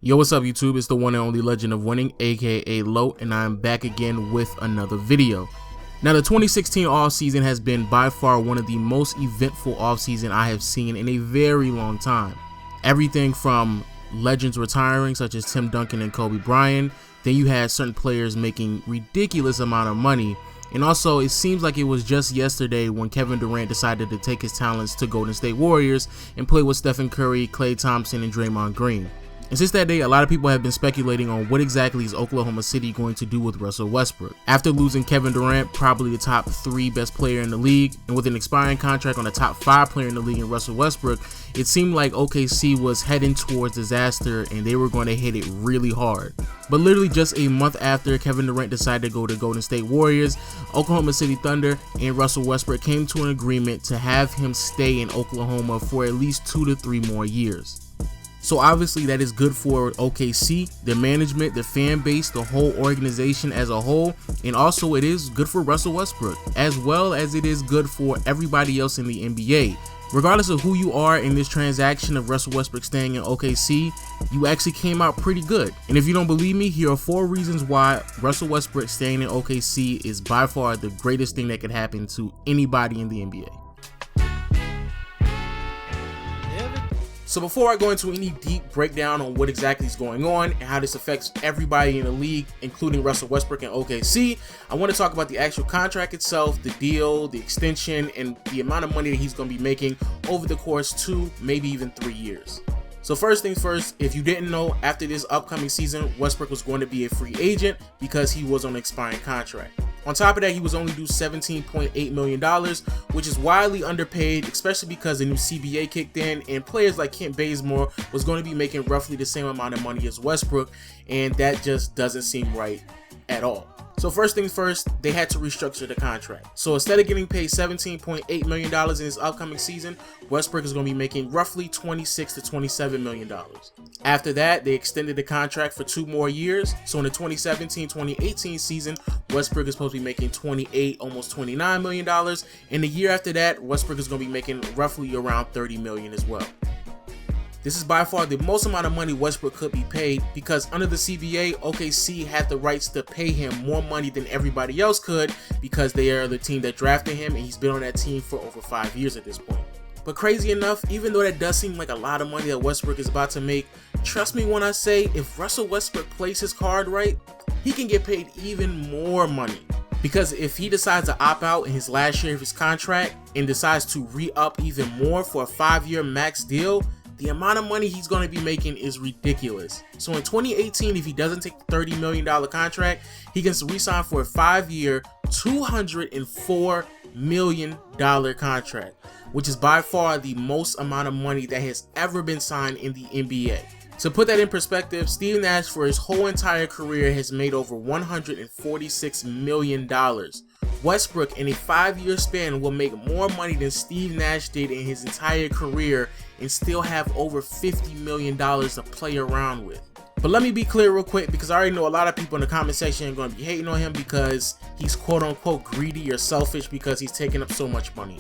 Yo, what's up YouTube? It's the one and only Legend of Winning, aka Low, and I'm back again with another video. Now, the 2016 offseason has been by far one of the most eventful offseason I have seen in a very long time. Everything from legends retiring such as Tim Duncan and Kobe Bryant, then you had certain players making ridiculous amount of money, and also it seems like it was just yesterday when Kevin Durant decided to take his talents to Golden State Warriors and play with Stephen Curry, Klay Thompson, and Draymond Green. And since that day, a lot of people have been speculating on what exactly is Oklahoma City going to do with Russell Westbrook. After losing Kevin Durant, probably the top 3 best player in the league, and with an expiring contract on the top 5 player in the league in Russell Westbrook, it seemed like OKC was heading towards disaster and they were going to hit it really hard. But literally just a month after Kevin Durant decided to go to Golden State Warriors, Oklahoma City Thunder and Russell Westbrook came to an agreement to have him stay in Oklahoma for at least 2 to 3 more years. So obviously that is good for OKC, their management, their fan base, the whole organization as a whole, and also it is good for Russell Westbrook, as well as it is good for everybody else in the NBA. Regardless of who you are in this transaction of Russell Westbrook staying in OKC, you actually came out pretty good. And if you don't believe me, here are 4 reasons why Russell Westbrook staying in OKC is by far the greatest thing that could happen to anybody in the NBA. So before I go into any deep breakdown on what exactly is going on and how this affects everybody in the league, including Russell Westbrook and OKC, I want to talk about the actual contract itself, the deal, the extension, and the amount of money that he's going to be making over the course 2, maybe even 3 years. So first things first, if you didn't know, after this upcoming season, Westbrook was going to be a free agent because he was on an expiring contract. On top of that, he was only due $17.8 million, which is wildly underpaid, especially because the new CBA kicked in and players like Kent Bazemore was going to be making roughly the same amount of money as Westbrook, and that just doesn't seem right at all. So first things first, they had to restructure the contract. So instead of getting paid $17.8 million in this upcoming season, Westbrook is going to be making roughly $26 to $27 million. After that, they extended the contract for 2 more years. So in the 2017-2018 season, Westbrook is supposed to be making $28, almost $29 million. And the year after that, Westbrook is going to be making roughly around $30 million as well. This is by far the most amount of money Westbrook could be paid because under the CBA, OKC had the rights to pay him more money than everybody else could because they are the team that drafted him and he's been on that team for over 5 years at this point. But crazy enough, even though that does seem like a lot of money that Westbrook is about to make, trust me when I say if Russell Westbrook plays his card right, he can get paid even more money. Because if he decides to opt out in his last year of his contract and decides to re-up even more for a 5-year max deal, the amount of money he's going to be making is ridiculous. So in 2018, if he doesn't take the $30 million contract, he can re-sign for a 5-year, $204 million contract, which is by far the most amount of money that has ever been signed in the NBA. To put that in perspective, Steve Nash for his whole entire career has made over $146 million. Westbrook in a 5-year span will make more money than Steve Nash did in his entire career and still have over $50 million to play around with. But let me be clear real quick because I already know a lot of people in the comment section are going to be hating on him because he's quote unquote greedy or selfish because he's taking up so much money.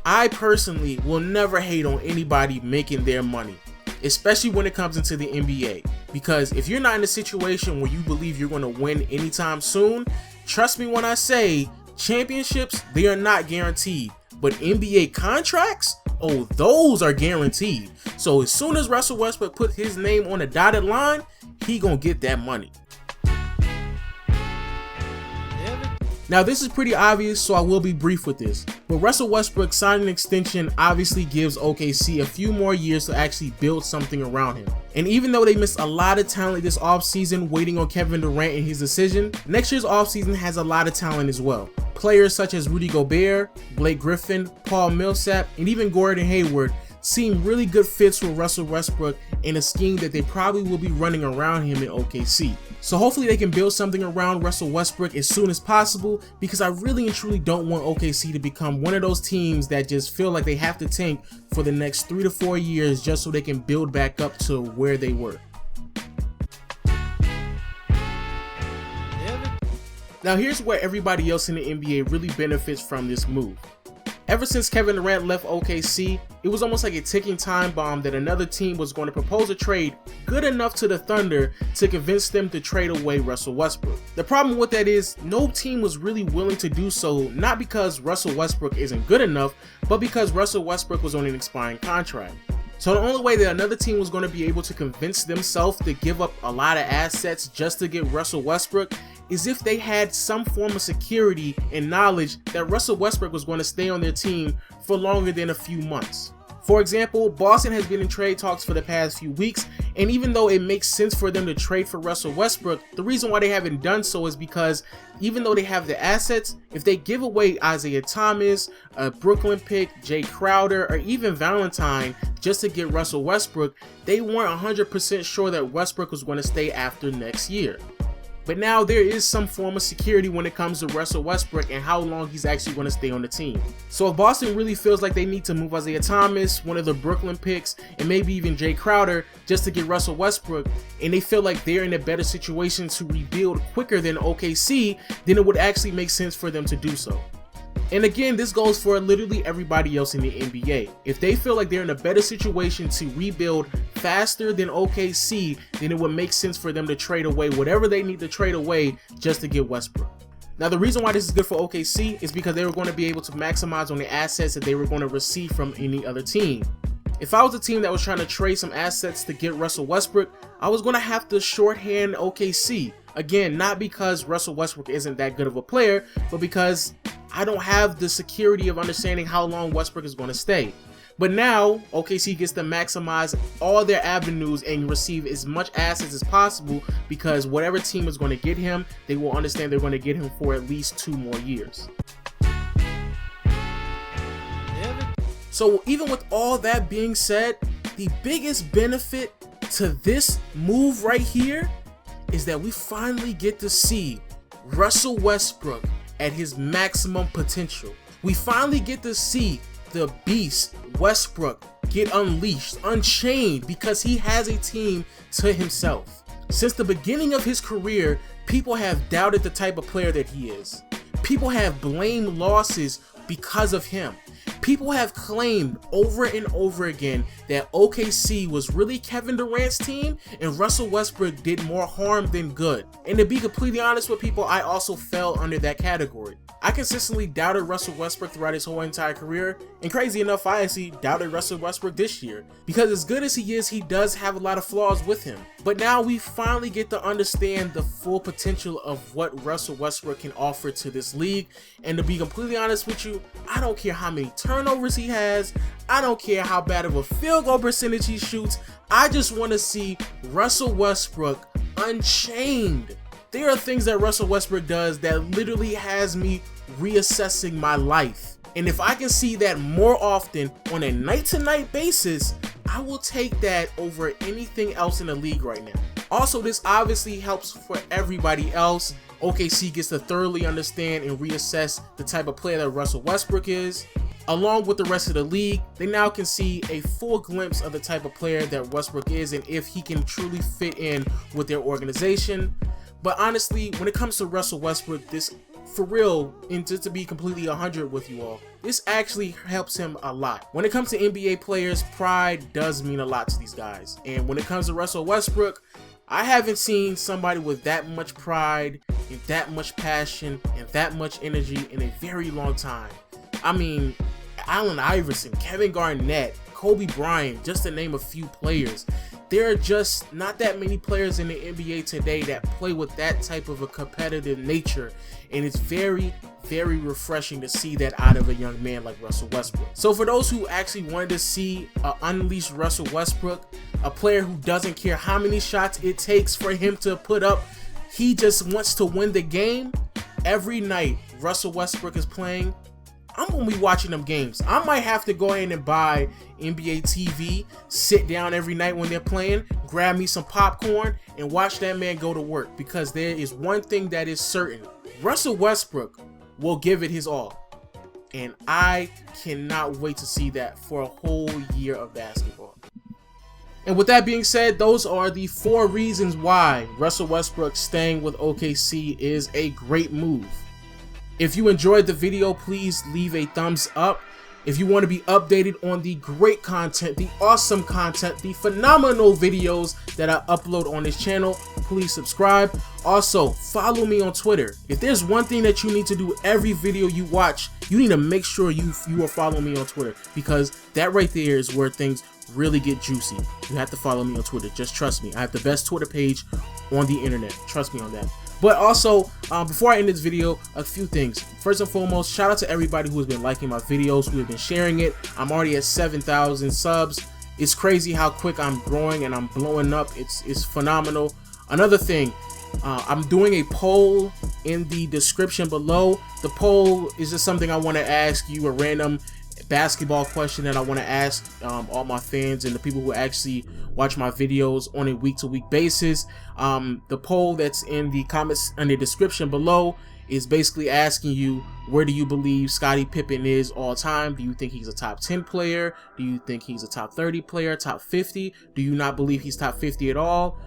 I personally will never hate on anybody making their money, especially when it comes into the NBA, because if you're not in a situation where you believe you're going to win anytime soon, trust me when I say championships, they are not guaranteed, but NBA contracts, oh, those are guaranteed. So as soon as Russell Westbrook put his name on the dotted line, he gonna get that money. Now this is pretty obvious, so I will be brief with this. But Russell Westbrook signing an extension obviously gives OKC a few more years to actually build something around him. And even though they missed a lot of talent this offseason waiting on Kevin Durant and his decision, next year's offseason has a lot of talent as well. Players such as Rudy Gobert, Blake Griffin, Paul Millsap, and even Gordon Hayward seem really good fits for Russell Westbrook in a scheme that they probably will be running around him in OKC. So hopefully they can build something around Russell Westbrook as soon as possible because I really and truly don't want OKC to become one of those teams that just feel like they have to tank for the next 3 to 4 years just so they can build back up to where they were. Now here's where everybody else in the NBA really benefits from this move. Ever since Kevin Durant left OKC, it was almost like a ticking time bomb that another team was going to propose a trade good enough to the Thunder to convince them to trade away Russell Westbrook. The problem with that is no team was really willing to do so, not because Russell Westbrook isn't good enough, but because Russell Westbrook was on an expiring contract. So the only way that another team was going to be able to convince themselves to give up a lot of assets just to get Russell Westbrook is if they had some form of security and knowledge that Russell Westbrook was going to stay on their team for longer than a few months. For example, Boston has been in trade talks for the past few weeks, and even though it makes sense for them to trade for Russell Westbrook, the reason why they haven't done so is because even though they have the assets, if they give away Isaiah Thomas, a Brooklyn pick, Jay Crowder, or even Valentine just to get Russell Westbrook, they weren't 100% sure that Westbrook was going to stay after next year. But now there is some form of security when it comes to Russell Westbrook and how long he's actually going to stay on the team. So if Boston really feels like they need to move Isaiah Thomas, one of the Brooklyn picks, and maybe even Jay Crowder just to get Russell Westbrook, and they feel like they're in a better situation to rebuild quicker than OKC, then it would actually make sense for them to do so. And again, this goes for literally everybody else in the NBA. If they feel like they're in a better situation to rebuild faster than OKC, then it would make sense for them to trade away whatever they need to trade away just to get Westbrook. Now, the reason why this is good for OKC is because they were going to be able to maximize on the assets that they were going to receive from any other team. If I was a team that was trying to trade some assets to get Russell Westbrook, I was going to have to shorthand OKC. Again, not because Russell Westbrook isn't that good of a player, but because I don't have the security of understanding how long Westbrook is going to stay. But now, OKC gets to maximize all their avenues and receive as much assets as possible because whatever team is going to get him, they will understand they're going to get him for at least 2 more years. So even with all that being said, the biggest benefit to this move right here is that we finally get to see Russell Westbrook at his maximum potential. We finally get to see the beast Westbrook get unleashed, unchained, because he has a team to himself. Since the beginning of his career, people have doubted the type of player that he is. People have blamed losses because of him. People have claimed over and over again that OKC was really Kevin Durant's team and Russell Westbrook did more harm than good. And to be completely honest with people, I also fell under that category. I consistently doubted Russell Westbrook throughout his whole entire career, and crazy enough, I actually doubted Russell Westbrook this year, because as good as he is, he does have a lot of flaws with him. But now we finally get to understand the full potential of what Russell Westbrook can offer to this league, and to be completely honest with you, I don't care how many turnovers he has, I don't care how bad of a field goal percentage he shoots, I just want to see Russell Westbrook unchained. There are things that Russell Westbrook does that literally has me reassessing my life. And if I can see that more often on a night-to-night basis, I will take that over anything else in the league right now. Also, this obviously helps for everybody else. OKC gets to thoroughly understand and reassess the type of player that Russell Westbrook is. Along with the rest of the league, they now can see a full glimpse of the type of player that Westbrook is and if he can truly fit in with their organization. But honestly, when it comes to Russell Westbrook, this, for real, and just to be completely 100 with you all, this actually helps him a lot. When it comes to NBA players, pride does mean a lot to these guys. And when it comes to Russell Westbrook, I haven't seen somebody with that much pride and that much passion and that much energy in a very long time. I mean, Allen Iverson, Kevin Garnett, Kobe Bryant, just to name a few players. There are just not that many players in the NBA today that play with that type of a competitive nature, and it's very, very refreshing to see that out of a young man like Russell Westbrook. So for those who actually wanted to see an unleashed Russell Westbrook, a player who doesn't care how many shots it takes for him to put up, he just wants to win the game. Every night Russell Westbrook is playing, I'm going to be watching them games. I might have to go in and buy NBA TV, sit down every night when they're playing, grab me some popcorn, and watch that man go to work. Because there is one thing that is certain. Russell Westbrook will give it his all. And I cannot wait to see that for a whole year of basketball. And with that being said, those are the 4 reasons why Russell Westbrook staying with OKC is a great move. If you enjoyed the video, please leave a thumbs up. If you want to be updated on the great content, the awesome content, the phenomenal videos that I upload on this channel, please subscribe. Also, follow me on Twitter. If there's one thing that you need to do every video you watch, you need to make sure you are following me on Twitter, because that right there is where things really get juicy. You have to follow me on Twitter. Just trust me. I have the best Twitter page on the internet. Trust me on that. But also, before I end this video, a few things. First and foremost, shout out to everybody who has been liking my videos, who have been sharing it. I'm already at 7,000 subs. It's crazy how quick I'm growing and I'm blowing up. It's phenomenal. Another thing, I'm doing a poll in the description below. The poll is just something I want to ask you, a random basketball question that I want to ask all my fans and the people who actually watch my videos on a week-to-week basis. The poll that's in the comments and the description below is basically asking you, where do you believe Scottie Pippen is all time? Do you think he's a top 10 player? Do you think he's a top 30 player, top 50? Do you not believe he's top 50 at all?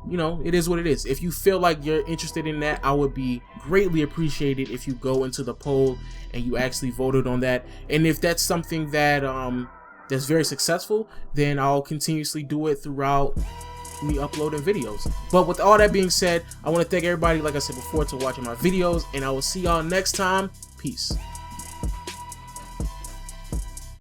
You know, it is what it is. If you feel like you're interested in that, I would be greatly appreciated if you go into the poll and you actually voted on that. And if that's something that that's very successful, then I'll continuously do it throughout me uploading videos. But with all that being said, I want to thank everybody, like I said before, to watching my videos, and I will see y'all next time. Peace.